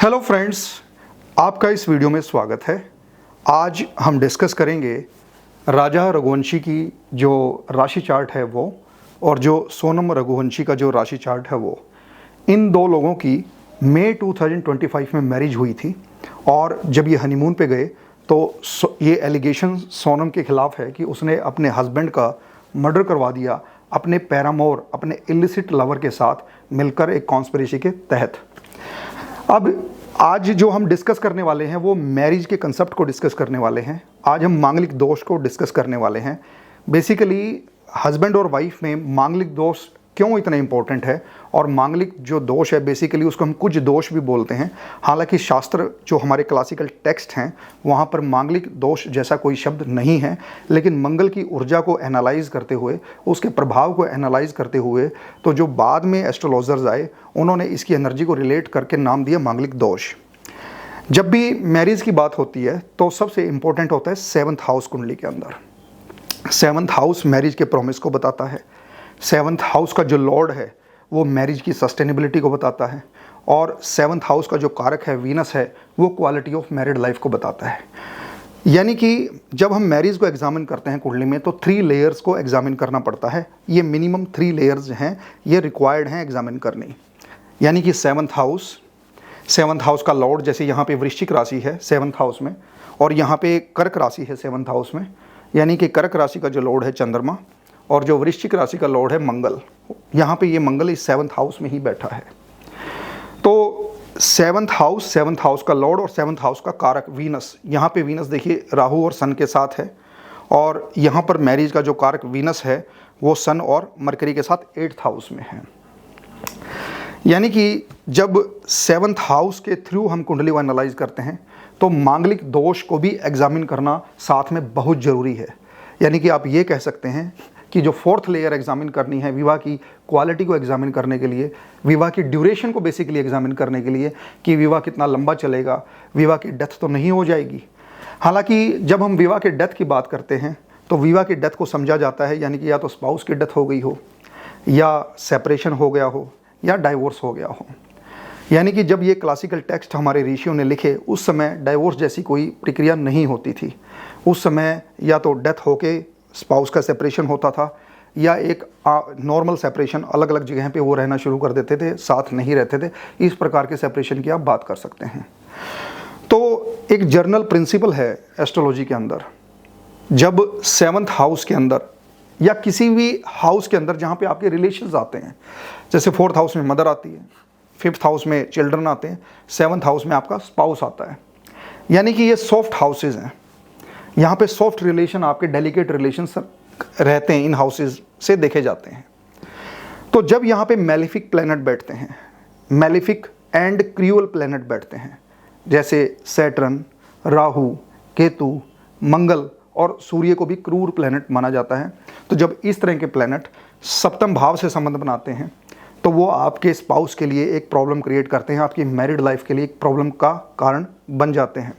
Hello friends, आपका इस video में स्वागत है। आज हम डिस्कस करेंगे राजा रघुवंशी की जो राशि चार्ट है वो, और जो सोनम रघुवंशी का जो राशि चार्ट है वो। इन दो लोगों की मई 2025 में मैरिज हुई थी, और जब ये हनीमून पे गए तो ये एलिगेशन सोनम के खिलाफ है कि उसने अपने हस्बैंड का मर्डर करवा दिया अपने पैरामोर, अपने इलिसिट लवर के साथ मिलकर एक कॉन्स्पिरेसी के तहत। अब आज जो हम डिस्कस करने वाले हैं वो मैरिज के कंसेप्ट को डिस्कस करने वाले हैं। आज हम मांगलिक दोष को डिस्कस करने वाले हैं। बेसिकली हस्बैंड और वाइफ में मांगलिक दोष क्यों इतना इंपॉर्टेंट है, और मांगलिक जो दोष है बेसिकली उसको हम कुछ दोष भी बोलते हैं। हालांकि शास्त्र जो हमारे क्लासिकल टेक्स्ट हैं वहाँ पर मांगलिक दोष जैसा कोई शब्द नहीं है, लेकिन मंगल की ऊर्जा को एनालाइज करते हुए, उसके प्रभाव को एनालाइज करते हुए, तो जो बाद में एस्ट्रोलॉजर्स आए उन्होंने इसकी एनर्जी को रिलेट करके नाम दिया मांगलिक दोष। जब भी मैरिज की बात होती है तो सबसे इंपॉर्टेंट होता है 7th हाउस कुंडली के अंदर। 7th हाउस मैरिज के प्रॉमिस को बताता है। 7th हाउस का जो लॉर्ड है वो मैरिज की सस्टेनेबिलिटी को बताता है, और 7th हाउस का जो कारक है वीनस है वो क्वालिटी ऑफ मैरिड लाइफ को बताता है। यानी कि जब हम मैरिज को एग्जामिन करते हैं कुंडली में तो 3 लेयर्स को एग्जामिन करना पड़ता है। ये मिनिमम 3 लेयर्स हैं, ये रिक्वायर्ड हैं एग्जामिन करनी। यानी कि 7th हाउस का लॉर्ड, जैसे यहाँ पे वृश्चिक राशि है 7th हाउस में, और यहाँ पे कर्क राशि है 7th हाउस में। यानी कि कर्क राशि का जो लॉर्ड है चंद्रमा, और जो वृश्चिक राशि का लॉर्ड है मंगल। यहाँ पे ये मंगल इस 7th हाउस में ही बैठा है। तो 7th हाउस का लॉर्ड और 7th हाउस का कारक वीनस। यहाँ पे वीनस देखिए राहु और सन के साथ है, और यहाँ पर मैरिज का जो कारक वीनस है वो सन और मरकरी के साथ 8th हाउस में है। यानी कि जब 7th हाउस के थ्रू हम कुंडली को एनालाइज करते हैं तो मांगलिक दोष को भी एग्जामिन करना साथ में बहुत ज़रूरी है। यानी कि आप ये कह सकते हैं कि जो 4th लेयर एग्जामिन करनी है विवाह की क्वालिटी को एग्जामिन करने के लिए, विवाह की ड्यूरेशन को बेसिकली एग्जामिन करने के लिए कि विवाह कितना लंबा चलेगा, विवाह की डेथ तो नहीं हो जाएगी। हालांकि जब हम विवाह के डेथ की बात करते हैं तो विवाह की डेथ को समझा जाता है यानी कि या तो स्पाउस की डेथ हो गई हो, या सेपरेशन हो गया हो, या डाइवोर्स हो गया हो। यानी कि जब ये क्लासिकल टेक्स्ट हमारे ऋषियों ने लिखे उस समय डाइवोर्स जैसी कोई प्रक्रिया नहीं होती थी। उस समय या तो डेथ होके स्पाउस का सेपरेशन होता था, या एक नॉर्मल सेपरेशन, अलग अलग जगह पे वो रहना शुरू कर देते थे, साथ नहीं रहते थे। इस प्रकार के सेपरेशन की आप बात कर सकते हैं। तो एक जर्नल प्रिंसिपल है एस्ट्रोलॉजी के अंदर, जब 7th हाउस के अंदर या किसी भी हाउस के अंदर जहाँ पे आपके रिलेशंस आते हैं, जैसे 4th हाउस में मदर आती है, 5th हाउस में चिल्ड्रन आते हैं, 7th हाउस में आपका स्पाउस आता है। यानी कि ये सॉफ्ट हाउसेज हैं। यहाँ पे सॉफ्ट रिलेशन, आपके डेलिकेट रिलेशंस रहते हैं, इन हाउसेज से देखे जाते हैं। तो जब यहाँ पे मैलिफिक प्लैनेट बैठते हैं, मैलिफिक एंड क्रूअल प्लैनेट बैठते हैं, जैसे सैटर्न, राहु, केतु, मंगल और सूर्य को भी क्रूर प्लैनेट माना जाता है। तो जब इस तरह के प्लैनेट 7th भाव से संबंध बनाते हैं तो वो आपके स्पाउस के लिए एक प्रॉब्लम क्रिएट करते हैं, आपकी मैरिड लाइफ के लिए एक प्रॉब्लम का कारण बन जाते हैं।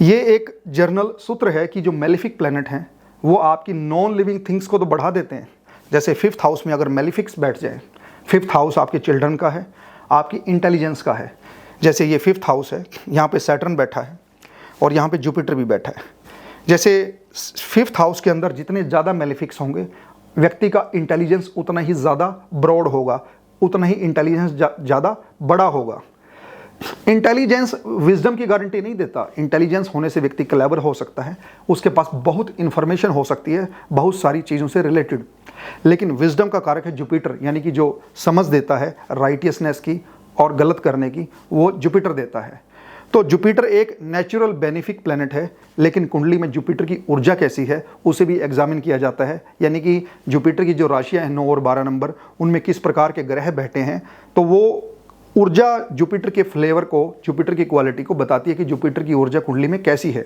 ये एक जर्नल सूत्र है कि जो मेलिफिक प्लैनेट हैं वो आपकी नॉन लिविंग थिंग्स को तो बढ़ा देते हैं। जैसे 5th हाउस में अगर मेलिफिक्स बैठ जाए, 5th हाउस आपके चिल्ड्रन का है, आपकी इंटेलिजेंस का है। जैसे ये 5th हाउस है, यहाँ पे सैटर्न बैठा है और यहाँ पे जुपिटर भी बैठा है। जैसे 5th हाउस के अंदर जितने ज़्यादा मेलिफिक्स होंगे, व्यक्ति का इंटेलिजेंस उतना ही ज़्यादा ब्रॉड होगा, उतना ही इंटेलिजेंस ज़्यादा बड़ा होगा। इंटेलिजेंस विजडम की गारंटी नहीं देता। इंटेलिजेंस होने से व्यक्ति क्लेवर हो सकता है, उसके पास बहुत इन्फॉर्मेशन हो सकती है बहुत सारी चीज़ों से रिलेटेड, लेकिन विजडम का कारक है जुपिटर, यानी कि जो समझ देता है राइटियसनेस की और गलत करने की, वो जुपिटर देता है। तो जुपिटर एक नेचुरल बेनिफिक प्लैनेट है, लेकिन कुंडली में जुपिटर की ऊर्जा कैसी है उसे भी एग्जामिन किया जाता है। यानी कि जुपिटर की जो राशियाँ हैं 9 और 12 नंबर, उनमें किस प्रकार के ग्रह बैठे हैं, तो वो ऊर्जा जुपिटर के फ्लेवर को, जुपिटर की क्वालिटी को बताती है कि जुपिटर की ऊर्जा कुंडली में कैसी है।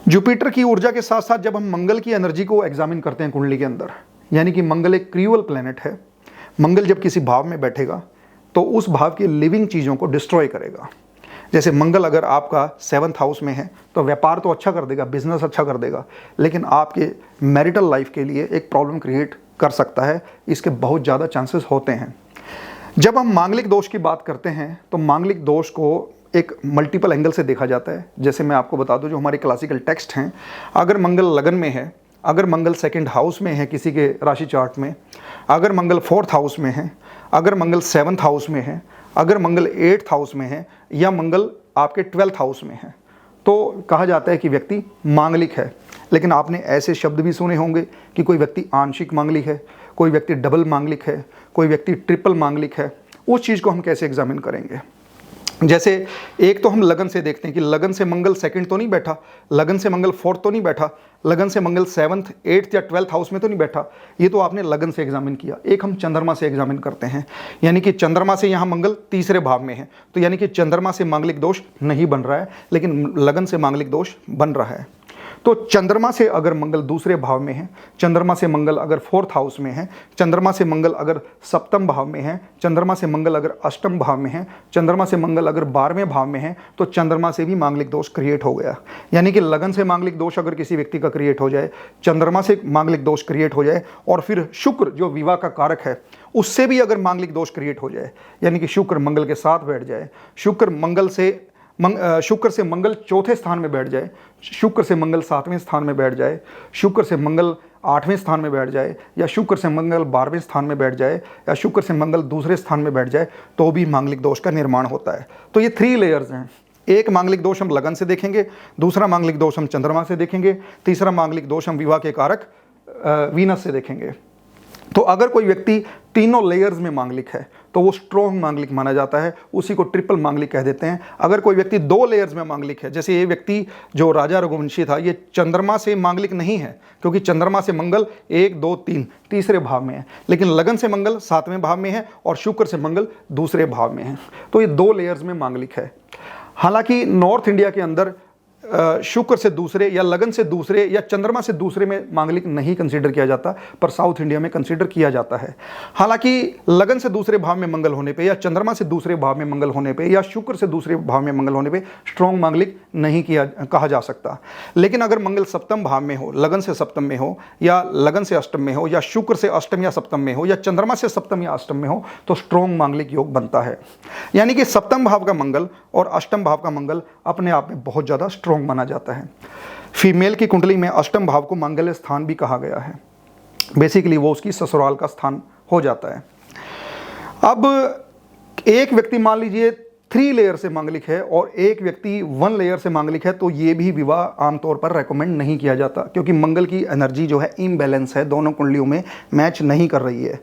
जुपिटर की ऊर्जा के साथ साथ जब हम मंगल की एनर्जी को एग्जामिन करते हैं कुंडली के अंदर, यानी कि मंगल एक क्रूअल प्लैनेट है। मंगल जब किसी भाव में बैठेगा तो उस भाव की लिविंग चीज़ों को डिस्ट्रॉय करेगा। जैसे मंगल अगर आपका 7th हाउस में है तो व्यापार तो अच्छा कर देगा, बिजनेस अच्छा कर देगा, लेकिन आपके मैरिटल लाइफ के लिए एक प्रॉब्लम क्रिएट कर सकता है। इसके बहुत ज़्यादा चांसेस होते हैं। जब हम मांगलिक दोष की बात करते हैं तो मांगलिक दोष को एक मल्टीपल एंगल से देखा जाता है। जैसे मैं आपको बता दूं, जो हमारे क्लासिकल टेक्स्ट हैं, अगर मंगल लगन में है, अगर मंगल सेकंड हाउस में है किसी के राशि चार्ट में, अगर मंगल फोर्थ हाउस में है, अगर मंगल सेवन्थ हाउस में है, अगर मंगल एट्थ हाउस में है, या मंगल आपके 12th हाउस में है, तो कहा जाता है कि व्यक्ति मांगलिक है। लेकिन आपने ऐसे शब्द भी सुने होंगे कि कोई व्यक्ति आंशिक मांगलिक है, कोई व्यक्ति डबल मांगलिक है, कोई व्यक्ति ट्रिपल मांगलिक है। उस चीज़ को हम कैसे एग्जामिन करेंगे? जैसे एक तो हम लगन से देखते हैं कि लगन से मंगल सेकंड तो नहीं बैठा, लगन से मंगल फोर्थ तो नहीं बैठा, लगन से मंगल 7th 8th या 12th हाउस में तो नहीं बैठा। ये तो आपने लगन से एग्जामिन किया। एक हम चंद्रमा से एग्जामिन करते हैं, यानी कि चंद्रमा से यहाँ मंगल तीसरे भाव में है, तो यानी कि चंद्रमा से मांगलिक दोष नहीं बन रहा है, लेकिन लगन से मांगलिक दोष बन रहा है। तो चंद्रमा से अगर मंगल दूसरे भाव में है, चंद्रमा से मंगल अगर फोर्थ हाउस में है, चंद्रमा से मंगल अगर सप्तम भाव में है, चंद्रमा से मंगल अगर अष्टम भाव में है, चंद्रमा से मंगल अगर 12वें भाव में है, तो चंद्रमा से भी मांगलिक दोष क्रिएट हो गया। यानी कि लगन से मांगलिक दोष अगर किसी व्यक्ति का क्रिएट हो जाए, चंद्रमा से मांगलिक दोष क्रिएट हो जाए, और फिर शुक्र जो विवाह का कारक है उससे भी अगर मांगलिक दोष क्रिएट हो जाए, यानी कि शुक्र मंगल के साथ बैठ जाए, शुक्र से मंगल चौथे स्थान में बैठ जाए, शुक्र से मंगल 7वें स्थान में बैठ जाए, शुक्र से मंगल 8वें स्थान में बैठ जाए, या शुक्र से मंगल 12वें स्थान में बैठ जाए, या शुक्र से मंगल दूसरे स्थान में बैठ जाए, तो भी मांगलिक दोष का निर्माण होता है। तो ये 3 लेयर्स हैं। एक मांगलिक दोष हम लगन से देखेंगे, दूसरा मांगलिक दोष हम चंद्रमा से देखेंगे, तीसरा मांगलिक दोष हम विवाह के कारक वीनस से देखेंगे। तो अगर कोई व्यक्ति तीनों लेयर्स में मांगलिक है तो वो स्ट्रॉन्ग मांगलिक माना जाता है, उसी को ट्रिपल मांगलिक कह देते हैं। अगर कोई व्यक्ति 2 लेयर्स में मांगलिक है, जैसे ये व्यक्ति जो राजा रघुवंशी था, ये चंद्रमा से मांगलिक नहीं है, क्योंकि चंद्रमा से मंगल 1 2 3 तीसरे भाव में है, लेकिन लगन से मंगल 7वें भाव में है और शुक्र से मंगल दूसरे भाव में है, तो ये 2 लेयर्स में मांगलिक है। हालांकि नॉर्थ इंडिया के अंदर शुक्र से दूसरे या लगन से दूसरे या चंद्रमा से दूसरे में मांगलिक नहीं कंसीडर किया जाता, पर साउथ इंडिया में कंसीडर किया जाता है। हालांकि लगन से दूसरे भाव में मंगल होने पे, या चंद्रमा से दूसरे भाव में मंगल होने पे, या शुक्र से दूसरे भाव में मंगल होने पे स्ट्रॉन्ग मांगलिक नहीं कहा जा सकता। लेकिन अगर मंगल सप्तम भाव में हो, लगन से सप्तम में हो, या लगन से अष्टम में हो, या शुक्र से अष्टम या सप्तम में हो, या चंद्रमा से सप्तम या अष्टम में हो, तो स्ट्रॉन्ग मांगलिक योग बनता है। यानी कि सप्तम भाव का मंगल और अष्टम भाव का मंगल अपने आप में बहुत ज़्यादा स्ट्रॉन्ग माना जाता है। फीमेल की कुंडली में अष्टम भाव को मांगल्य स्थान भी कहा गया है। बेसिकली वो उसकी ससुराल का स्थान हो जाता है। अब एक व्यक्ति मान लीजिए 3 लेयर से मांगलिक है और एक व्यक्ति 1 लेयर से मांगलिक है, तो ये भी विवाह आमतौर पर रेकमेंड नहीं किया जाता, क्योंकि मंगल की एनर्जी जो है इम्बैलेंस है, दोनों कुंडलियों में मैच नहीं कर रही है।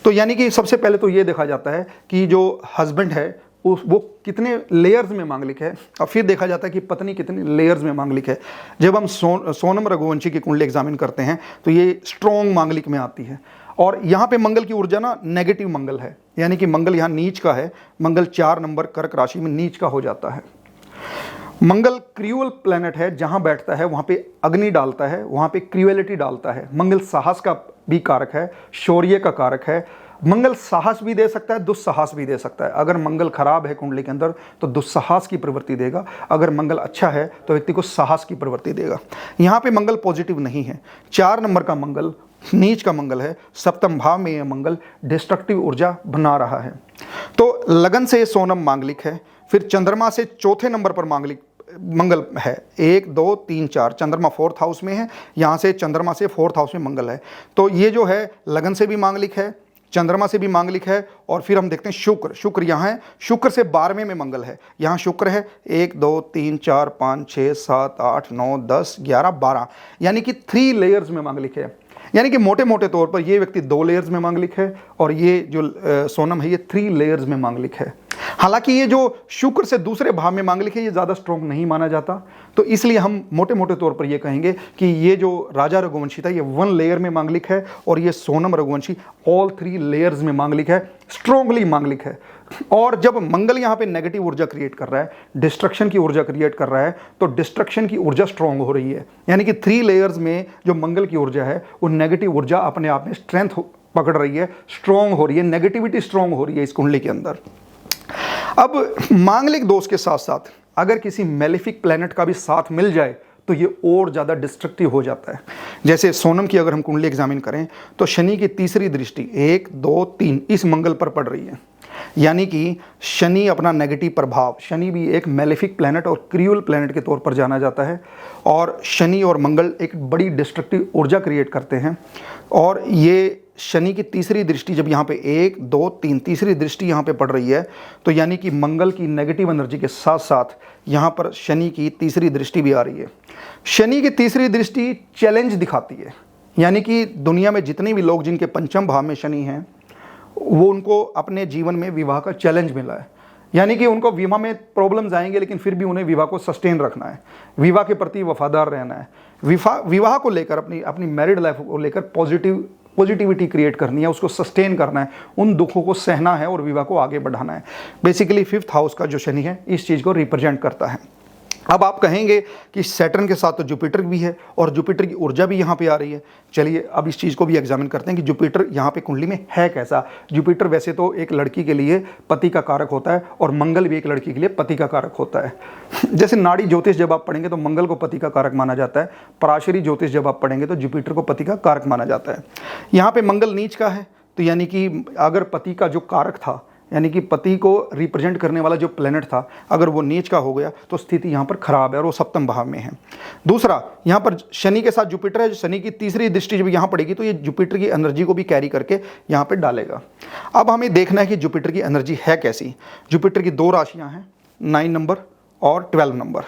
तो यानी कि सबसे पहले तो ये देखा जाता है कि जो हस्बैंड है वो कितने लेयर्स में मांगलिक है, और फिर देखा जाता है कि पत्नी कितने लेयर्स में मांगलिक है। जब हम सोनम रघुवंशी की कुंडली एग्जामिन करते हैं तो ये स्ट्रॉन्ग मांगलिक में आती है, और यहाँ पे मंगल की ऊर्जा ना नेगेटिव मंगल है, यानी कि मंगल यहाँ नीच का है। मंगल 4 नंबर कर्क राशि में नीच का हो जाता है। मंगल क्रूअल प्लैनेट है, जहाँ बैठता है वहाँ पे अग्नि डालता है, वहाँ पे क्रूएलिटी डालता है। मंगल साहस का भी कारक है, शौर्य का कारक है। मंगल साहस भी दे सकता है, दुस्साहस भी दे सकता है। अगर मंगल खराब है कुंडली के अंदर तो दुस्साहस की प्रवृत्ति देगा, अगर मंगल अच्छा है तो व्यक्ति को साहस की प्रवृत्ति देगा। यहाँ पे मंगल पॉजिटिव नहीं है। 4 नंबर का मंगल नीच का मंगल है, सप्तम भाव में यह मंगल डिस्ट्रक्टिव ऊर्जा बना रहा है। तो लगन से सोनम मांगलिक है, फिर चंद्रमा से चौथे नंबर पर मांगलिक मंगल है। 1 2 3 4 चंद्रमा 4th हाउस में है, यहाँ से चंद्रमा से 4th हाउस में मंगल है। तो ये जो है लगन से भी मांगलिक है, चंद्रमा से भी मांगलिक है। और फिर हम देखते हैं शुक्र यहाँ है, शुक्र से 12वें में मंगल है, यहाँ शुक्र है 1 2 3 4 5 6 7 8 9 10 11 12, यानी कि 3 लेयर्स में मांगलिक है। यानी कि मोटे मोटे तौर पर ये व्यक्ति 2 लेयर्स में मांगलिक है और ये जो सोनम है ये 3 लेयर्स में मांगलिक है। हालांकि ये जो शुक्र से दूसरे भाव में मांगलिक है ये ज़्यादा स्ट्रॉन्ग नहीं माना जाता, तो इसलिए हम मोटे मोटे तौर पर ये कहेंगे कि ये जो राजा रघुवंशी था ये 1 लेयर में मांगलिक है, और ये सोनम रघुवंशी ऑल 3 लेयर्स में मांगलिक है, स्ट्रॉन्गली मांगलिक है। और जब मंगल यहाँ पे नेगेटिव ऊर्जा क्रिएट कर रहा है, डिस्ट्रक्शन की ऊर्जा क्रिएट कर रहा है, तो डिस्ट्रक्शन की ऊर्जा स्ट्रॉन्ग हो रही है। यानी कि 3 लेयर्स में जो मंगल की ऊर्जा है वो नेगेटिव ऊर्जा अपने आप में स्ट्रेंथ पकड़ रही है, स्ट्रॉन्ग हो रही है, नेगेटिविटी स्ट्रॉन्ग हो रही है इस कुंडली के अंदर। अब मांगलिक दोष के साथ साथ अगर किसी मेलेफिक प्लैनेट का भी साथ मिल जाए तो ये और ज़्यादा डिस्ट्रक्टिव हो जाता है। जैसे सोनम की अगर हम कुंडली एग्जामिन करें तो शनि की तीसरी दृष्टि 1 2 3 इस मंगल पर पड़ रही है। यानी कि शनि अपना नेगेटिव प्रभाव, शनि भी एक मेलेफिक प्लैनेट और क्रूअल प्लैनेट के तौर पर जाना जाता है, और शनि और मंगल एक बड़ी डिस्ट्रक्टिव ऊर्जा क्रिएट करते हैं। और ये शनि की तीसरी दृष्टि जब यहाँ पे 1 2 3 तीसरी दृष्टि यहाँ पे पड़ रही है, तो यानी कि मंगल की नेगेटिव एनर्जी के साथ साथ यहाँ पर शनि की तीसरी दृष्टि भी आ रही है। शनि की तीसरी दृष्टि चैलेंज दिखाती है, यानी कि दुनिया में जितने भी लोग जिनके पंचम भाव में शनि हैं, वो उनको अपने जीवन में विवाह का चैलेंज मिला है। यानी कि उनको विवाह में प्रॉब्लम्स आएंगे, लेकिन फिर भी उन्हें विवाह को सस्टेन रखना है, विवाह के प्रति वफादार रहना है, विवाह को लेकर अपनी मैरिड लाइफ को लेकर पॉजिटिविटी क्रिएट करनी है, उसको सस्टेन करना है, उन दुखों को सहना है और विवाह को आगे बढ़ाना है। बेसिकली 5th हाउस का जो शनि है इस चीज़ को रिप्रेजेंट करता है। अब आप कहेंगे कि सैटर्न के साथ तो जुपिटर भी है और जुपिटर की ऊर्जा भी यहाँ पे आ रही है। चलिए अब इस चीज़ को भी एग्जामिन करते हैं कि जुपिटर यहाँ पे कुंडली में है कैसा। जुपिटर वैसे तो एक लड़की के लिए पति का कारक होता है और मंगल भी एक लड़की के लिए पति का कारक होता है। जैसे नाड़ी ज्योतिष जब आप पढ़ेंगे तो मंगल को पति का कारक माना जाता है, पराशरी ज्योतिष जब आप पढ़ेंगे तो जुपिटर को पति का कारक माना जाता है। यहाँ पे मंगल नीच का है, तो यानी कि अगर पति का जो कारक था, यानी कि पति को रिप्रेजेंट करने वाला जो प्लेनेट था, अगर वो नीच का हो गया तो स्थिति यहाँ पर खराब है और वो सप्तम भाव में है। दूसरा, यहाँ पर शनि के साथ जुपिटर है, शनि की तीसरी दृष्टि जब यहाँ पड़ेगी तो ये जुपिटर की एनर्जी को भी कैरी करके यहाँ पे डालेगा। अब हमें देखना है कि जुपिटर की एनर्जी है कैसी। जुपिटर की 2 राशियाँ हैं, 9 नंबर और 12 नंबर।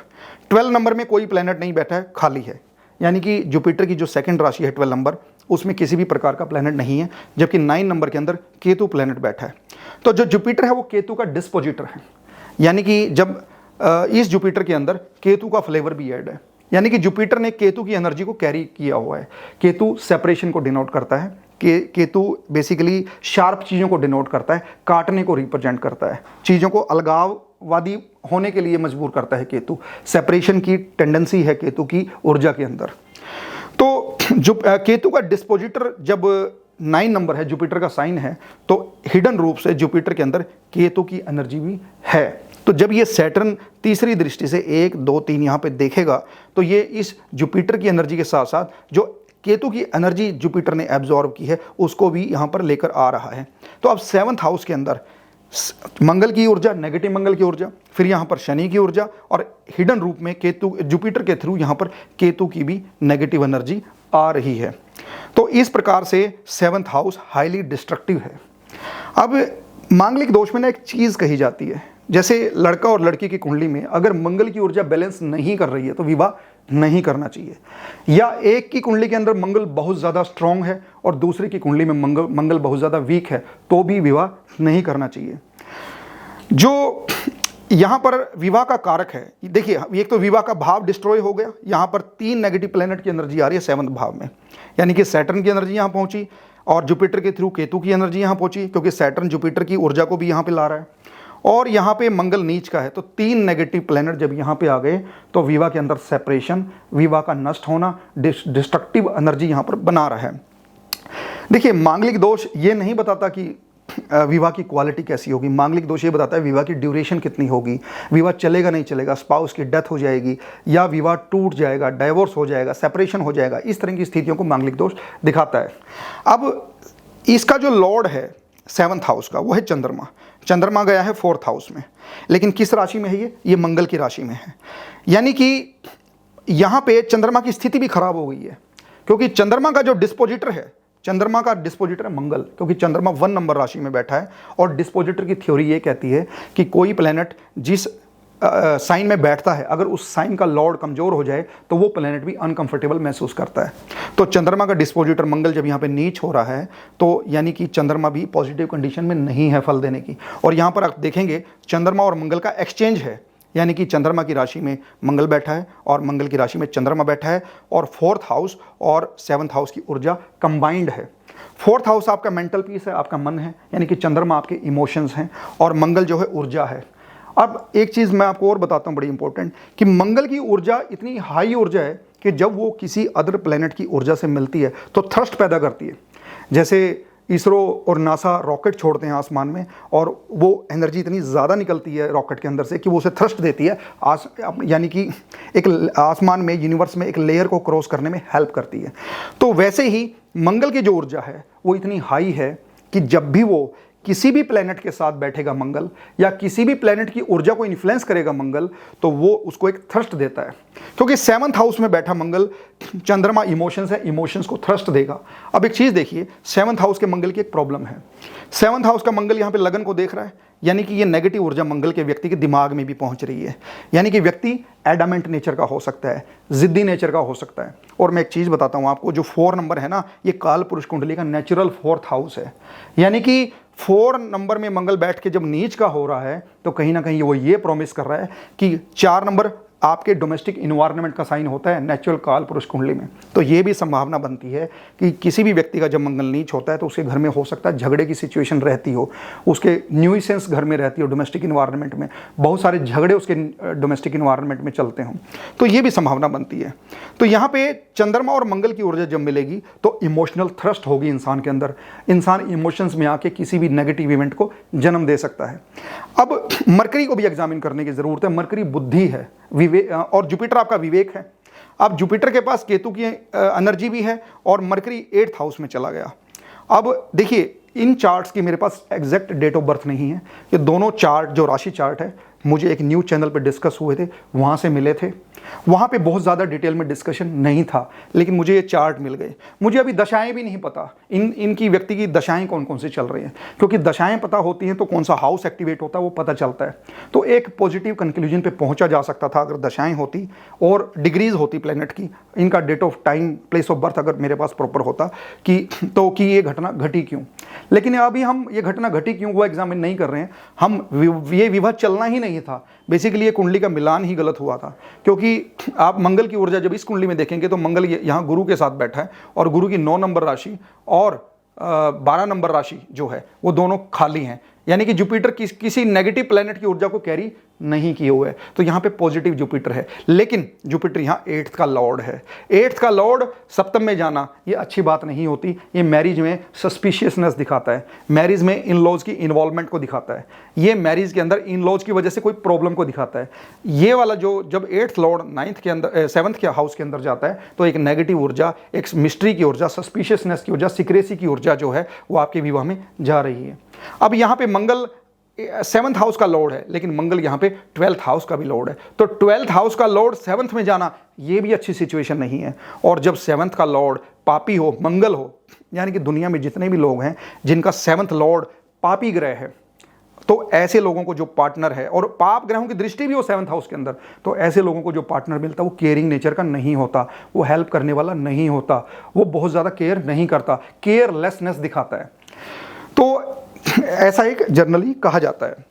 12 नंबर में कोई प्लेनेट नहीं बैठा है, खाली है, यानी कि जुपिटर की जो सेकंड राशि है 12 नंबर, उसमें किसी भी प्रकार का प्लेनेट नहीं है, जबकि 9 नंबर के अंदर केतु प्लेनेट बैठा है। तो जो जुपिटर है वो केतु का डिस्पोजिटर है, यानी कि जब इस जुपिटर के अंदर केतु का फ्लेवर भी ऐड है, यानी कि जुपिटर ने केतु की एनर्जी को कैरी किया हुआ है। केतु सेपरेशन को डिनोट करता है, केतु बेसिकली शार्प चीज़ों को डिनोट करता है, काटने को रिप्रेजेंट करता है, चीज़ों को अलगाववादी होने के लिए मजबूर करता है केतु। सेपरेशन की टेंडेंसी है केतु की ऊर्जा के अंदर। तो जो केतु का डिस्पोजिटर जब 9 नंबर है, जुपिटर का साइन है, तो हिडन रूप से जुपिटर के अंदर केतु की एनर्जी भी है। तो जब ये सैटर्न तीसरी दृष्टि से 1 2 3 यहाँ पे देखेगा तो ये इस जुपिटर की एनर्जी के साथ साथ जो केतु की एनर्जी जुपिटर ने एब्जॉर्ब की है उसको भी यहाँ पर लेकर आ रहा है। तो अब 7th हाउस के अंदर मंगल की ऊर्जा, नेगेटिव मंगल की ऊर्जा, फिर यहाँ पर शनि की ऊर्जा और हिडन रूप में केतु, जुपिटर के थ्रू यहाँ पर केतु की भी नेगेटिव एनर्जी आ रही है। तो इस प्रकार से 7th हाउस हाईली डिस्ट्रक्टिव है। अब मांगलिक दोष में ना एक चीज़ कही जाती है, जैसे लड़का और लड़की की कुंडली में अगर मंगल की ऊर्जा बैलेंस नहीं कर रही है तो विवाह नहीं करना चाहिए, या एक की कुंडली के अंदर मंगल बहुत ज़्यादा स्ट्रांग है और दूसरे की कुंडली में मंगल बहुत ज़्यादा वीक है तो भी विवाह नहीं करना चाहिए। जो यहाँ पर विवाह का कारक है, देखिए एक तो विवाह का भाव डिस्ट्रॉय हो गया, यहाँ पर 3 नेगेटिव प्लेनेट की एनर्जी आ रही है 7th भाव में, यानी कि सैटर्न की एनर्जी यहाँ पहुँची और जुपिटर के थ्रू केतु की एनर्जी यहाँ पहुँची, क्योंकि सैटर्न जुपिटर की ऊर्जा को भी यहाँ पे ला रहा है, और यहाँ पे मंगल नीच का है। तो 3 नेगेटिव प्लेनेट जब यहाँ पे आ गए तो विवाह के अंदर सेपरेशन, विवाह का नष्ट होना, डिस्ट्रक्टिव एनर्जी यहाँ पर बना रहा है। देखिए मांगलिक दोष ये नहीं बताता कि विवाह की क्वालिटी कैसी होगी, मांगलिक दोष ये बताता है विवाह की ड्यूरेशन कितनी होगी, विवाह चलेगा नहीं चलेगा, स्पाउस की डेथ हो जाएगी या विवाह टूट जाएगा, डाइवोर्स हो जाएगा, सेपरेशन हो जाएगा, इस तरह की स्थितियों को मांगलिक दोष दिखाता है। अब इसका जो लॉर्ड है 7th हाउस का वो है चंद्रमा। चंद्रमा गया है 4th हाउस में, लेकिन किस राशि में है ये मंगल की राशि में है, यानी कि यहाँ पे चंद्रमा की स्थिति भी खराब हो गई है, क्योंकि चंद्रमा का जो डिस्पोजिटर है, चंद्रमा का डिस्पोजिटर है मंगल, क्योंकि चंद्रमा 1 नंबर राशि में बैठा है और डिस्पोजिटर की थ्योरी ये कहती है कि कोई प्लेनेट जिस साइन में बैठता है अगर उस साइन का लॉर्ड कमज़ोर हो जाए तो वो प्लेनेट भी अनकंफर्टेबल महसूस करता है। तो चंद्रमा का डिस्पोजिटर मंगल जब यहाँ पे नीच हो रहा है तो यानी कि चंद्रमा भी पॉजिटिव कंडीशन में नहीं है फल देने की। और यहाँ पर आप देखेंगे चंद्रमा और मंगल का एक्सचेंज है, यानी कि चंद्रमा की राशि में मंगल बैठा है और मंगल की राशि में चंद्रमा बैठा है और 4th हाउस और 7th हाउस की ऊर्जा कंबाइंड है। 4th हाउस आपका मेंटल पीस है, आपका मन है, यानी कि चंद्रमा आपके इमोशंस हैं और मंगल जो है ऊर्जा है। अब एक चीज़ मैं आपको और बताता हूँ बड़ी इंपॉर्टेंट, कि मंगल की ऊर्जा इतनी हाई ऊर्जा है कि जब वो किसी अदर प्लेनेट की ऊर्जा से मिलती है तो थ्रस्ट पैदा करती है। जैसे इसरो और नासा रॉकेट छोड़ते हैं आसमान में और वो एनर्जी इतनी ज़्यादा निकलती है रॉकेट के अंदर से कि वो उसे थ्रस्ट देती है, यानी कि एक आसमान में, यूनिवर्स में एक लेयर को क्रॉस करने में हेल्प करती है। तो वैसे ही मंगल की जो ऊर्जा है वो इतनी हाई है कि जब भी वो किसी भी प्लेनेट के साथ बैठेगा मंगल या किसी भी प्लेनेट की ऊर्जा को इन्फ्लुएंस करेगा मंगल, तो वो उसको एक थ्रस्ट देता है। क्योंकि 7th हाउस में बैठा मंगल, चंद्रमा इमोशंस है, इमोशंस को थ्रस्ट देगा। अब एक चीज़ देखिए, 7th हाउस के मंगल की एक प्रॉब्लम है। 7th हाउस का मंगल यहाँ पे लगन को देख रहा है, यानी कि ये नेगेटिव ऊर्जा मंगल के व्यक्ति के दिमाग में भी पहुंच रही है। यानी कि व्यक्ति एडामेंट नेचर का हो सकता है, जिद्दी नेचर का हो सकता है। और मैं एक चीज़ बताता हूँ आपको, जो 4 नंबर है ना, ये काल पुरुष कुंडली का नेचुरल 4th हाउस है। यानी कि 4 नंबर में मंगल बैठ के जब नीच का हो रहा है, तो कहीं ना कहीं वो ये प्रॉमिस कर रहा है कि 4 नंबर आपके डोमेस्टिक इन्वायरमेंट का साइन होता है नेचुरल काल पुरुष कुंडली में। तो ये भी संभावना बनती है कि किसी भी व्यक्ति का जब मंगल नीच होता है तो उसके घर में हो सकता है झगड़े की सिचुएशन रहती हो, उसके न्यूइसेंस घर में रहती हो, डोमेस्टिक इन्वायरमेंट में बहुत सारे झगड़े उसके डोमेस्टिक इन्वायरमेंट में चलते हों, तो ये भी संभावना बनती है। तो यहाँ पे चंद्रमा और मंगल की ऊर्जा जब मिलेगी तो इमोशनल थ्रस्ट होगी इंसान के अंदर, इंसान इमोशंस में आके किसी भी नेगेटिव इवेंट को जन्म दे सकता है। अब मरकरी को भी एग्जामिन करने की जरूरत है। मरकरी बुद्धि है, और जुपिटर आपका विवेक है। अब जुपिटर के पास केतु की एनर्जी भी है और मरकरी 8th हाउस में चला गया। अब देखिए, इन चार्ट्स की मेरे पास एग्जैक्ट डेट ऑफ बर्थ नहीं है। ये दोनों चार्ट जो राशि चार्ट है मुझे एक न्यूज़ चैनल पे डिस्कस हुए थे, वहाँ से मिले थे। वहाँ पे बहुत ज़्यादा डिटेल में डिस्कशन नहीं था, लेकिन मुझे ये चार्ट मिल गए। मुझे अभी दशाएं भी नहीं पता, इनकी व्यक्ति की दशाएं कौन कौन सी चल रही हैं, क्योंकि दशाएं पता होती हैं तो कौन सा हाउस एक्टिवेट होता है वो पता चलता है। तो एक पॉजिटिव कंक्लूजन पे पहुंचा जा सकता था अगर दशाएं होती और डिग्रीज होती प्लेनेट की, इनका date of time, place of birth अगर मेरे पास प्रॉपर होता कि ये घटना घटी क्यों। लेकिन अभी हम ये घटना घटी क्यों वो एग्जामिन नहीं कर रहे हैं। ये विवाह चलना ही नहीं था। बेसिकली ये कुंडली का मिलान ही गलत हुआ था, क्योंकि आप मंगल की ऊर्जा जब इस कुंडली में देखेंगे तो मंगल यहाँ गुरु के साथ बैठा है और गुरु की 9 नंबर राशि और 12 नंबर राशि जो है वो दोनों खाली हैं। यानी कि जुपिटर किसी नेगेटिव प्लेनेट की ऊर्जा को कैरी नहीं किए हुए है। तो यहाँ पे पॉजिटिव जुपिटर है, लेकिन जुपिटर यहाँ 8th का लॉर्ड है। 8th का लॉर्ड सप्तम में जाना ये अच्छी बात नहीं होती। ये मैरिज में सस्पिशियसनेस दिखाता है, मैरिज में इन लॉज की इन्वॉल्वमेंट को दिखाता है, ये मैरिज के अंदर इन लॉज की वजह से कोई प्रॉब्लम को दिखाता है। ये वाला जो जब 8th लॉर्ड 9th के अंदर 7th के हाउस के अंदर जाता है तो एक नेगेटिव ऊर्जा, एक मिस्ट्री की ऊर्जा, सस्पिशियसनेस की ऊर्जा, सीक्रेसी की ऊर्जा जो है वो आपके विवाह में जा रही है। अब यहाँ पे मंगल 7th हाउस का लॉर्ड है, लेकिन मंगल यहाँ पे 12th हाउस का भी लॉर्ड है। तो 12th हाउस का लॉर्ड 7th में जाना ये भी अच्छी सिचुएशन नहीं है। और जब 7th का लॉर्ड पापी हो, मंगल हो, यानी कि दुनिया में जितने भी लोग हैं जिनका 7th लॉर्ड पापी ग्रह है, तो ऐसे लोगों को जो पार्टनर है, और पाप ग्रहों की दृष्टि भी हो 7th हाउस के अंदर, तो ऐसे लोगों को जो पार्टनर मिलता है वो केयरिंग नेचर का नहीं होता, वो हेल्प करने वाला नहीं होता, वो बहुत ज़्यादा केयर नहीं करता, केयरलेसनेस दिखाता है। तो ऐसा एक जनरली कहा जाता है।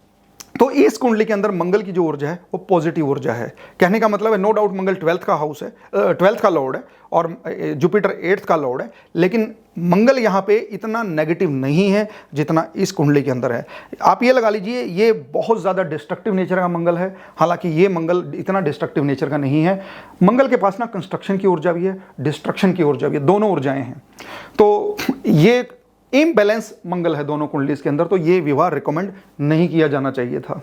तो इस कुंडली के अंदर मंगल की जो ऊर्जा है वो पॉजिटिव ऊर्जा है। कहने का मतलब है, नो डाउट मंगल 12th का हाउस है, 12th का लॉर्ड है और जुपिटर 8th का लॉर्ड है, लेकिन मंगल यहाँ पे इतना नेगेटिव नहीं है जितना इस कुंडली के अंदर है। आप ये लगा लीजिए, ये बहुत ज़्यादा डिस्ट्रक्टिव नेचर का मंगल है, हालांकि ये मंगल इतना डिस्ट्रक्टिव नेचर का नहीं है। मंगल के पास ना कंस्ट्रक्शन की ऊर्जा भी है, डिस्ट्रक्शन की ऊर्जा भी है, दोनों ऊर्जाएं हैं। तो ये इम्बैलेंस मंगल है दोनों कुंडलीज के अंदर, तो ये विवाह रिकमेंड नहीं किया जाना चाहिए था।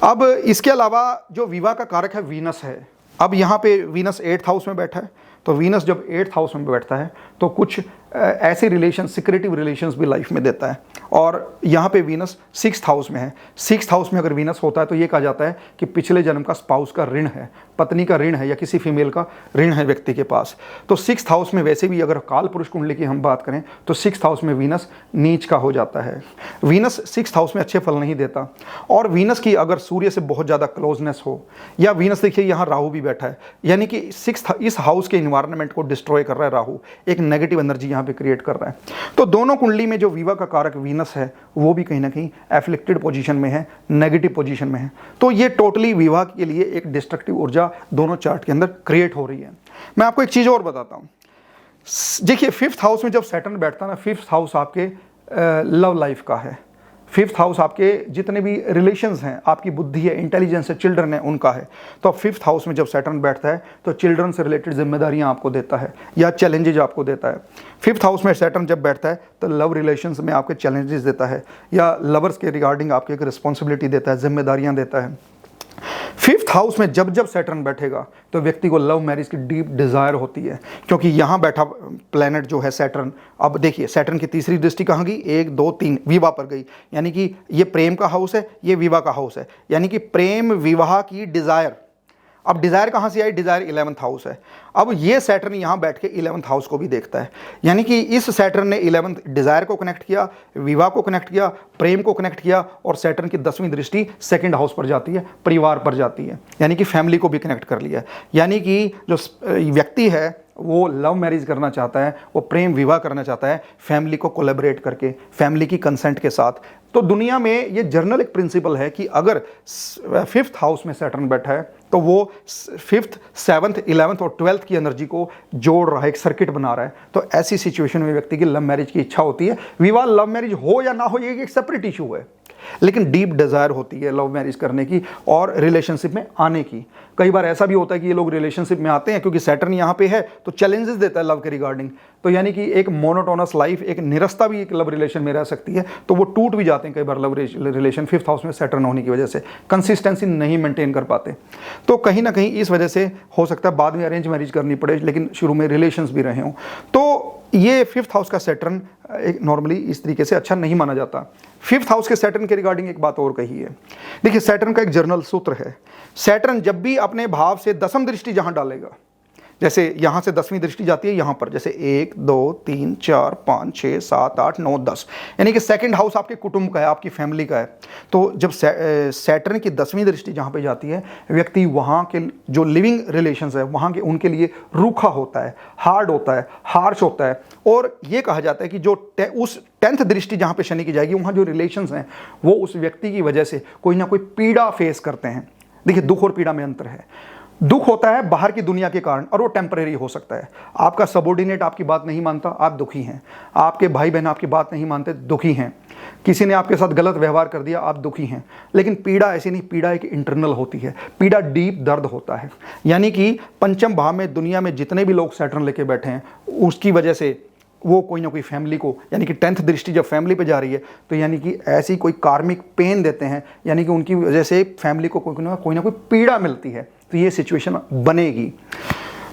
अब इसके अलावा जो विवाह का कारक है वीनस है। अब यहाँ पे वीनस 8th हाउस में बैठा है, तो वीनस जब 8th हाउस में बैठता है तो कुछ ऐसे रिलेशन, सिक्रेटिव रिलेशंस भी लाइफ में देता है। और यहाँ पे वीनस 6th हाउस में है। 6th हाउस में अगर वीनस होता है तो ये कहा जाता है कि पिछले जन्म का स्पाउस का ऋण है, पत्नी का ऋण है या किसी फीमेल का ऋण है व्यक्ति के पास। तो 6th हाउस में वैसे भी अगर काल पुरुष कुंडली की हम बात करें तो 6th हाउस में वीनस नीच का हो जाता है। वीनस 6th हाउस में अच्छे फल नहीं देता। और वीनस की अगर सूर्य से बहुत ज़्यादा क्लोजनेस हो, या वीनस देखिए यहाँ राहु भी बैठा है, यानी कि 6th इस हाउस के इन्वायरमेंट को डिस्ट्रॉय कर रहा है राहु, एक नेगेटिव एनर्जी यहाँ पे क्रिएट कर रहा है। तो दोनों कुंडली में जो विवाह का कारक वीनस है वो भी कहीं ना कहीं एफ्लिक्टेड पोजीशन में है, नेगेटिव पोजीशन में है। तो ये टोटली विवाह के लिए एक डिस्ट्रक्टिव ऊर्जा दोनों चार्ट के अंदर क्रिएट हो रही है। मैं आपको एक चीज़ और बताता हूँ। देखिए 5th हाउस में जब सैटर्न बैठता है ना, 5th हाउस आपके लव लाइफ का है, 5th हाउस आपके जितने भी रिलेशंस हैं, आपकी बुद्धि है, इंटेलिजेंस है, चिल्ड्रन है, उनका है। तो 5th हाउस में जब सैटर्न बैठता है तो चिल्ड्रन से रिलेटेड जिम्मेदारियां आपको देता है या चैलेंजेज आपको देता है। 5th हाउस में सैटर्न जब बैठता है तो लव रिलेशंस में आपके चैलेंजेस देता है या लवर्स के रिगार्डिंग आपके एक रिस्पॉन्सिबिलिटी देता है, जिम्मेदारियाँ देता है। 5th हाउस में जब जब सैटर्न बैठेगा तो व्यक्ति को लव मैरिज की डीप डिज़ायर होती है, क्योंकि यहाँ बैठा प्लेनेट जो है सैटर्न, अब देखिए सैटर्न की तीसरी दृष्टि कहाँ गई, 1 2 3 विवाह पर गई, यानी कि ये प्रेम का हाउस है, ये विवाह का हाउस है, यानी कि प्रेम विवाह की डिज़ायर। अब डिज़ायर कहाँ से आई, डिज़ायर 11th हाउस है। अब ये सैटर्न यहाँ बैठ के 11th हाउस को भी देखता है, यानी कि इस सैटर्न ने 11th डिज़ायर को कनेक्ट किया, विवाह को कनेक्ट किया, प्रेम को कनेक्ट किया, और सैटर्न की 10वीं दृष्टि 2nd हाउस पर जाती है, परिवार पर जाती है, यानी कि फैमिली को भी कनेक्ट कर लिया। यानी कि जो व्यक्ति है वो लव मैरिज करना चाहता है, वो प्रेम विवाह करना चाहता है फैमिली को कोलैबोरेट करके, फैमिली की कंसेंट के साथ। तो दुनिया में ये जर्नल एक प्रिंसिपल है कि अगर 5th हाउस में सैटर्न बैठा है तो वो 5th 7th 11th और 12th की एनर्जी को जोड़ रहा है, एक सर्किट बना रहा है। तो ऐसी सिचुएशन में व्यक्ति की लव मैरिज की इच्छा होती है। विवाह लव मैरिज हो या ना हो ये एक सेपरेट इशू है, लेकिन डीप डिज़ायर होती है लव मैरिज करने की और रिलेशनशिप में आने की। कई बार ऐसा भी होता है कि ये लोग रिलेशनशिप में आते हैं क्योंकि सैटर्न यहाँ पे है तो चैलेंजेस देता है लव के रिगार्डिंग, तो यानी कि एक मोनोटोनस लाइफ, एक निरस्ता भी एक लव रिलेशन में रह सकती है, तो वो टूट भी जाते हैं कई बार लव रिलेशन 5th हाउस में सैटर्न होने की वजह से, कंसिस्टेंसी नहीं मेंटेन कर पाते। तो कहीं ना कहीं इस वजह से हो सकता है बाद में अरेंज मैरिज करनी पड़े, लेकिन शुरू में रिलेशंस भी रहे हों। तो ये 5th हाउस का सैटर्न एक नॉर्मली इस तरीके से अच्छा नहीं माना जाता। 5th हाउस के सैटर्न के रिगार्डिंग एक बात और कही है। देखिए सैटर्न का एक जर्नल सूत्र है, सैटर्न जब भी अपने भाव से 10वीं दृष्टि जहां डालेगा, जैसे यहाँ से 10वीं दृष्टि जाती है यहाँ पर, जैसे 1 2 3 4 5 6 7 8 9 10, यानी कि 2nd हाउस आपके कुटुंब का है, आपकी फैमिली का है। तो जब सैटर्न की 10वीं दृष्टि जहाँ पे जाती है, व्यक्ति वहाँ के जो लिविंग रिलेशंस है वहाँ के उनके लिए रूखा होता है, हार्ड होता है, हार्श होता है। और ये कहा जाता है कि जो उस 10th दृष्टि जहाँ पे शनि की जाएगी, वहाँ जो रिलेशंस हैं वो उस व्यक्ति की वजह से कोई ना कोई पीड़ा फेस करते हैं। देखिए दुख और पीड़ा में अंतर है। दुख होता है बाहर की दुनिया के कारण और वो टेम्परेरी हो सकता है। आपका सबॉर्डिनेट आपकी बात नहीं मानता, आप दुखी हैं। आपके भाई बहन आपकी बात नहीं मानते, दुखी हैं। किसी ने आपके साथ गलत व्यवहार कर दिया, आप दुखी हैं। लेकिन पीड़ा ऐसी नहीं, पीड़ा एक इंटरनल होती है, पीड़ा डीप दर्द होता है। यानी कि पंचम भाव में दुनिया में जितने भी लोग सैटर्न लेके बैठे हैं, उसकी वजह से वो कोई ना कोई फैमिली को, यानी कि 10th दृष्टि जब फैमिली पे जा रही है तो यानी कि ऐसी कोई कार्मिक पेन देते हैं, यानी कि उनकी वजह से फैमिली को कोई ना कोई पीड़ा मिलती है। तो ये सिचुएशन बनेगी।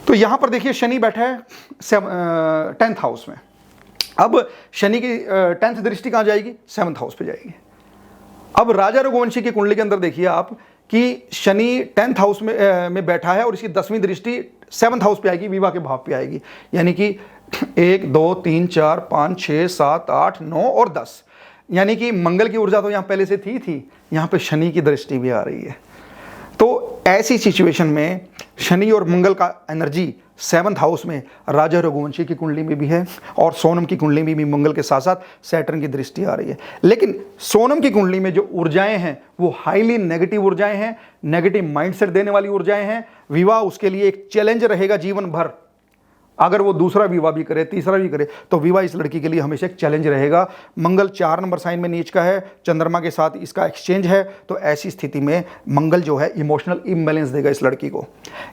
तो यहाँ पर देखिए शनि बैठा है 10th हाउस में। अब शनि की 10th दृष्टि कहाँ जाएगी, 7th हाउस पे जाएगी। अब राजा रघुवंशी की कुंडली के अंदर देखिए आप कि शनि 10th हाउस में बैठा है और इसकी 10वीं दृष्टि 7th हाउस पे आएगी, विवाह के भाव पे आएगी। यानी कि 1 2 3 4 5 6 7 8 9 और 10, यानी कि मंगल की ऊर्जा तो यहाँ पहले से थी, यहाँ पे शनि की दृष्टि भी आ रही है। तो ऐसी सिचुएशन में शनि और मंगल का एनर्जी 7th हाउस में राजा रघुवंशी की कुंडली में भी है और सोनम की कुंडली में भी मंगल के साथ साथ सैटर्न की दृष्टि आ रही है। लेकिन सोनम की कुंडली में जो ऊर्जाएं हैं वो हाईली नेगेटिव ऊर्जाएं हैं, नेगेटिव माइंडसेट देने वाली ऊर्जाएं हैं। विवाह उसके लिए एक चैलेंज रहेगा जीवन भर। अगर वो दूसरा विवाह भी करे, तीसरा भी करे, तो विवाह इस लड़की के लिए हमेशा एक चैलेंज रहेगा। मंगल 4 नंबर साइन में नीच का है, चंद्रमा के साथ इसका एक्सचेंज है। तो ऐसी स्थिति में मंगल जो है इमोशनल इम्बैलेंस देगा इस लड़की को।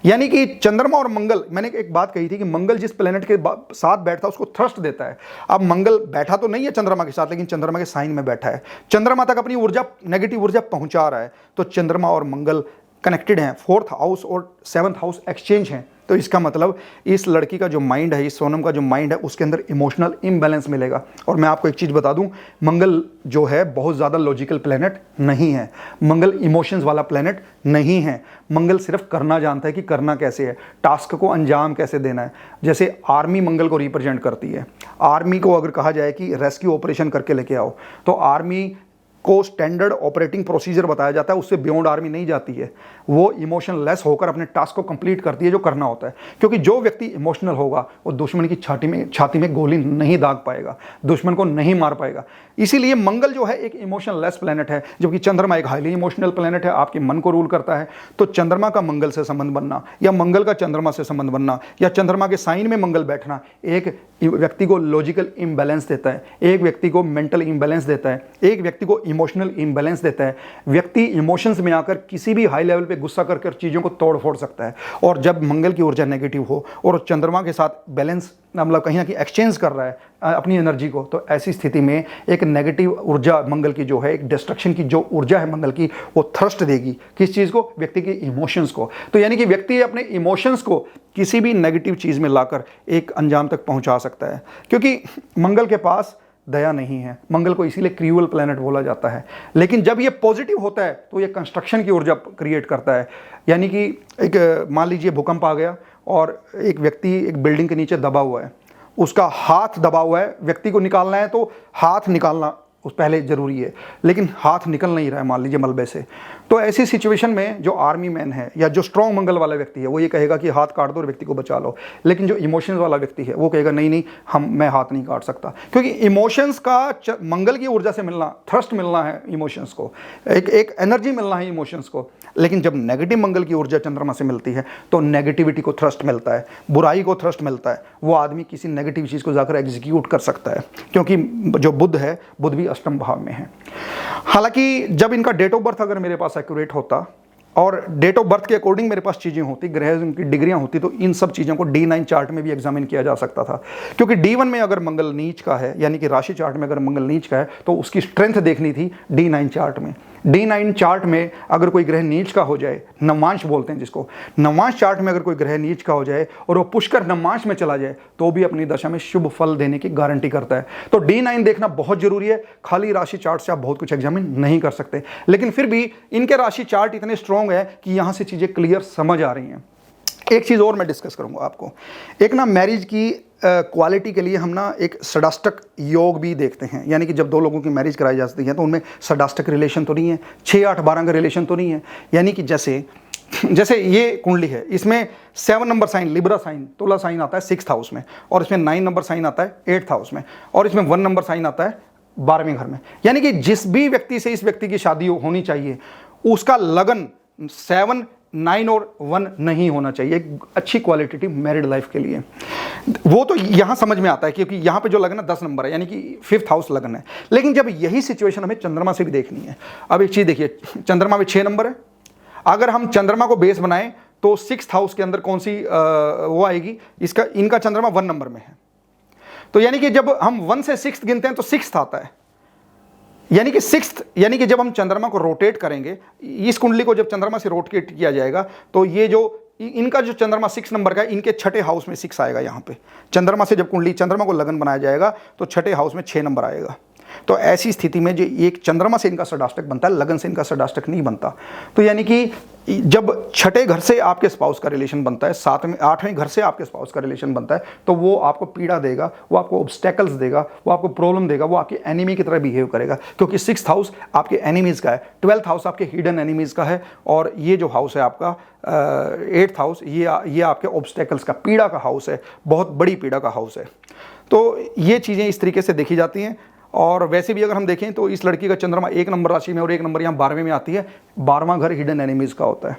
यानी कि चंद्रमा और मंगल, मैंने एक बात कही थी कि मंगल जिस प्लेनेट के साथ बैठता है उसको थ्रस्ट देता है। अब मंगल बैठा तो नहीं है चंद्रमा के साथ, लेकिन चंद्रमा के साइन में बैठा है, चंद्रमा तक अपनी ऊर्जा, नेगेटिव ऊर्जा पहुंचा रहा है। तो चंद्रमा और मंगल कनेक्टेड हैं, 4th हाउस और 7th हाउस एक्सचेंज हैं। तो इसका मतलब इस लड़की का जो माइंड है, इस सोनम का जो माइंड है, उसके अंदर इमोशनल इम्बैलेंस मिलेगा। और मैं आपको एक चीज़ बता दूं, मंगल जो है बहुत ज़्यादा लॉजिकल प्लेनेट नहीं है, मंगल इमोशंस वाला प्लेनेट नहीं है। मंगल सिर्फ करना जानता है कि करना कैसे है, टास्क को अंजाम कैसे देना है। जैसे आर्मी मंगल को रिप्रेजेंट करती है। आर्मी को अगर कहा जाए कि रेस्क्यू ऑपरेशन करके लेके आओ, तो आर्मी को स्टैंडर्ड ऑपरेटिंग प्रोसीजर बताया जाता है, उससे बियॉन्ड आर्मी नहीं जाती है। वो इमोशनलेस होकर अपने टास्क को कंप्लीट करती है जो करना होता है। क्योंकि जो व्यक्ति इमोशनल होगा वो दुश्मन की छाती में गोली नहीं दाग पाएगा, दुश्मन को नहीं मार पाएगा। इसीलिए मंगल जो है एक इमोशनलेस प्लेनेट है, जबकि चंद्रमा एक हाईली इमोशनल प्लेनेट है, आपके मन को रूल करता है। तो चंद्रमा का मंगल से संबंध बनना या मंगल का चंद्रमा से संबंध बनना या चंद्रमा के साइन में मंगल बैठना एक व्यक्ति को लॉजिकल इम्बैलेंस देता है, एक व्यक्ति को मेंटल इम्बैलेंस देता है, एक व्यक्ति को इमोशनल इम्बैलेंस देता है। व्यक्ति इमोशंस में आकर किसी भी हाई लेवल पे गुस्सा करके चीज़ों को तोड़ फोड़ सकता है। और जब मंगल की ऊर्जा नेगेटिव हो और चंद्रमा के साथ बैलेंस मतलब कहीं ना कहीं एक्सचेंज कर रहा है अपनी एनर्जी को, तो ऐसी स्थिति में एक नेगेटिव ऊर्जा मंगल की जो है, एक डिस्ट्रक्शन की जो ऊर्जा है मंगल की, वो थ्रस्ट देगी किस चीज़ को? व्यक्ति के इमोशंस को। तो यानी कि व्यक्ति अपने इमोशंस को किसी भी नेगेटिव चीज़ में लाकर एक अंजाम तक पहुंचा सकता है, क्योंकि मंगल के पास दया नहीं है। मंगल को इसीलिए क्रूअल प्लैनेट बोला जाता है। लेकिन जब ये पॉजिटिव होता है तो ये कंस्ट्रक्शन की ऊर्जा क्रिएट करता है। यानी कि एक मान लीजिए भूकंप आ गया और एक व्यक्ति एक बिल्डिंग के नीचे दबा हुआ है, उसका हाथ दबा हुआ है, व्यक्ति को निकालना है तो हाथ निकालना उस पहले ज़रूरी है, लेकिन हाथ निकल नहीं रहा है मान लीजिए मलबे से। तो ऐसी सिचुएशन में जो आर्मी मैन है या जो स्ट्रॉन्ग मंगल वाला व्यक्ति है वो ये कहेगा कि हाथ काट दो और व्यक्ति को बचा लो। लेकिन जो इमोशंस वाला व्यक्ति है वो कहेगा नहीं नहीं मैं हाथ नहीं काट सकता, क्योंकि इमोशंस का मंगल की ऊर्जा से मिलना, थ्रस्ट मिलना है इमोशंस को, एक एनर्जी मिलना है इमोशंस को। लेकिन जब नेगेटिव मंगल की ऊर्जा चंद्रमा से मिलती है तो नेगेटिविटी को थ्रस्ट मिलता है, बुराई को थ्रस्ट मिलता है। वो आदमी किसी नेगेटिव चीज़ को जाकर एग्जीक्यूट कर सकता है, क्योंकि जो बुध है, बुध भी अष्टम भाव में है। हालांकि जब इनका डेट ऑफ बर्थ अगर मेरे पास एक्यूरेट होता और डेट ऑफ बर्थ के अकॉर्डिंग मेरे पास चीज़ें होती, ग्रह की डिग्रियां होती, तो इन सब चीज़ों को D9 चार्ट में भी एग्जामिन किया जा सकता था। क्योंकि D1 में अगर मंगल नीच का है, यानी कि राशि चार्ट में अगर मंगल नीच का है, तो उसकी स्ट्रेंथ देखनी थी D9 चार्ट में। D9 चार्ट में अगर कोई ग्रह नीच का हो जाए, नवांश बोलते हैं जिसको, नवांश चार्ट में अगर कोई ग्रह नीच का हो जाए और वो पुष्कर नवांश में चला जाए तो भी अपनी दशा में शुभ फल देने की गारंटी करता है। तो D9 देखना बहुत जरूरी है। खाली राशि चार्ट से आप बहुत कुछ एग्जामिन नहीं कर सकते, लेकिन फिर भी इनके राशि चार्ट इतने स्ट्रॉन्ग है कि यहां से चीजें क्लियर समझ आ रही हैं। एक चीज़ और मैं डिस्कस करूंगा आपको, एक ना मैरिज की क्वालिटी के लिए हम ना एक सडाष्टक योग भी देखते हैं। यानी कि जब दो लोगों की मैरिज कराई जाती है तो उनमें सडाष्टक रिलेशन तो नहीं है, 6, 8, 12 का रिलेशन तो नहीं है। यानी कि जैसे ये कुंडली है, इसमें 7 नंबर साइन लिब्रा साइन, तुला साइन आता है 6th हाउस में, और इसमें 9 नंबर साइन आता है 8th हाउस में, और इसमें 1 नंबर साइन आता है 12वें घर में। यानी कि जिस भी व्यक्ति से इस व्यक्ति की शादी होनी चाहिए उसका लगन 7, 9 और 1 नहीं होना चाहिए, एक अच्छी क्वालिटेटिव मैरिड लाइफ के लिए। वो तो यहां समझ में आता है क्योंकि यहां पे जो लगन है 10 नंबर है, यानी कि 5th हाउस लगन है। लेकिन जब यही सिचुएशन हमें चंद्रमा से भी देखनी है। अब एक चीज देखिए, चंद्रमा में 6 नंबर है। अगर हम चंद्रमा को बेस बनाएं तो 6th हाउस के अंदर कौन सी वो आएगी, इनका चंद्रमा 1 नंबर में है। तो यानी कि जब हम 1 से 6th गिनते हैं तो 6th आता है, यानी कि 6th, यानी कि जब हम चंद्रमा को रोटेट करेंगे, इस कुंडली को जब चंद्रमा से रोटेट किया जाएगा तो ये जो इनका जो चंद्रमा 6 नंबर का है, इनके 6ठे हाउस में 6 आएगा। यहाँ पे चंद्रमा से जब कुंडली चंद्रमा को लगन बनाया जाएगा तो 6ठे हाउस में 6 नंबर आएगा। तो ऐसी स्थिति में जो एक चंद्रमा से इनका सडाष्टक बनता है, लगन से इनका सडाष्टक नहीं बनता। तो यानी कि जब 6ठे घर से आपके स्पाउस का रिलेशन बनता है, 8वें घर से आपके स्पाउस का रिलेशन बनता है, तो वो आपको पीड़ा देगा, वो आपको ऑब्स्टेकल्स देगा, वो आपको प्रॉब्लम देगा, वो आपके एनिमी की तरह बिहेव करेगा। क्योंकि 6th हाउस आपके एनिमीज़ का है, 12th हाउस आपके हिडन एनिमीज़ का है, और ये जो हाउस है आपका 8th हाउस, ये आपके ऑब्स्टेकल्स का, पीड़ा का हाउस है, बहुत बड़ी पीड़ा का हाउस है। तो ये चीज़ें इस तरीके से देखी जाती हैं। और वैसे भी अगर हम देखें तो इस लड़की का चंद्रमा 1 नंबर राशि में और 1 नंबर यहाँ 12वें में आती है। 12वां घर हिडन एनिमीज़ का होता है,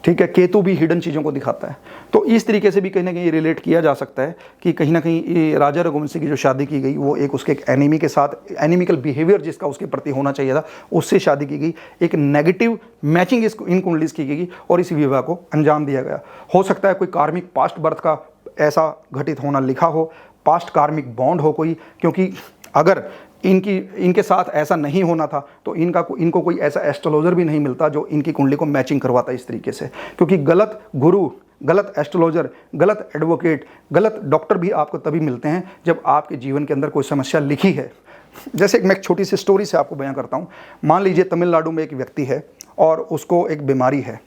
ठीक है। केतु भी हिडन चीज़ों को दिखाता है। तो इस तरीके से भी कहीं ना कहीं रिलेट किया जा सकता है कि कहीं ना कहीं ये राजा रघुवंशी की जो शादी की गई वो उसके एक एनिमी के साथ, एनिमिकल बिहेवियर जिसका उसके प्रति होना चाहिए था, उससे शादी की गई। एक नेगेटिव मैचिंग इन कुंडलीज की गई और इस विवाह को अंजाम दिया गया। हो सकता है कोई कार्मिक पास्ट बर्थ का ऐसा घटित होना लिखा हो, पास्ट कार्मिक बॉन्ड हो कोई, क्योंकि अगर इनके साथ ऐसा नहीं होना था तो इनको कोई ऐसा एस्ट्रोलॉजर भी नहीं मिलता जो इनकी कुंडली को मैचिंग करवाता इस तरीके से। क्योंकि गलत गुरु, गलत एस्ट्रोलॉजर, गलत एडवोकेट, गलत डॉक्टर भी आपको तभी मिलते हैं जब आपके जीवन के अंदर कोई समस्या लिखी है। जैसे मैं एक छोटी सी स्टोरी से आपको बयां करता हूँ। मान लीजिए तमिलनाडु में एक व्यक्ति है और उसको एक बीमारी है।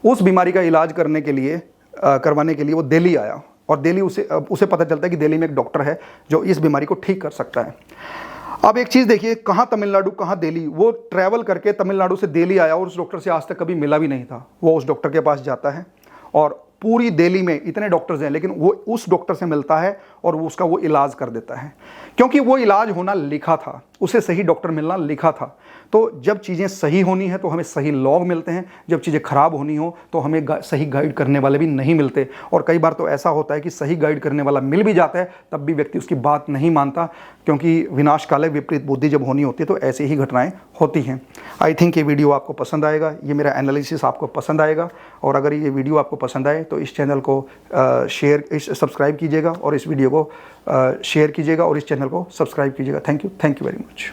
उस बीमारी का इलाज करवाने के लिए वो दिल्ली आया, और दिल्ली उसे पता चलता है कि दिल्ली में एक डॉक्टर है जो इस बीमारी को ठीक कर सकता है। अब एक चीज़ देखिए, कहाँ तमिलनाडु कहाँ दिल्ली, वो ट्रैवल करके तमिलनाडु से दिल्ली आया और उस डॉक्टर से आज तक कभी मिला भी नहीं था। वो उस डॉक्टर के पास जाता है और पूरी दिल्ली में इतने डॉक्टर्स हैं लेकिन वो उस डॉक्टर से मिलता है और वो उसका वो इलाज कर देता है, क्योंकि वो इलाज होना लिखा था, उसे सही डॉक्टर मिलना लिखा था। तो जब चीज़ें सही होनी है तो हमें सही लोग मिलते हैं, जब चीज़ें खराब होनी हो तो हमें सही गाइड करने वाले भी नहीं मिलते। और कई बार तो ऐसा होता है कि सही गाइड करने वाला मिल भी जाता है तब भी व्यक्ति उसकी बात नहीं मानता, क्योंकि विनाश काले विपरीत बुद्धि जब होनी होती है तो ऐसी ही घटनाएं होती हैं। आई थिंक ये वीडियो आपको पसंद आएगा, ये मेरा एनालिसिस आपको पसंद आएगा। और अगर ये वीडियो आपको पसंद आए तो इस चैनल को सब्सक्राइब कीजिएगा और इस वीडियो को शेयर कीजिएगा और इस चैनल को सब्सक्राइब कीजिएगा। Thank you very much.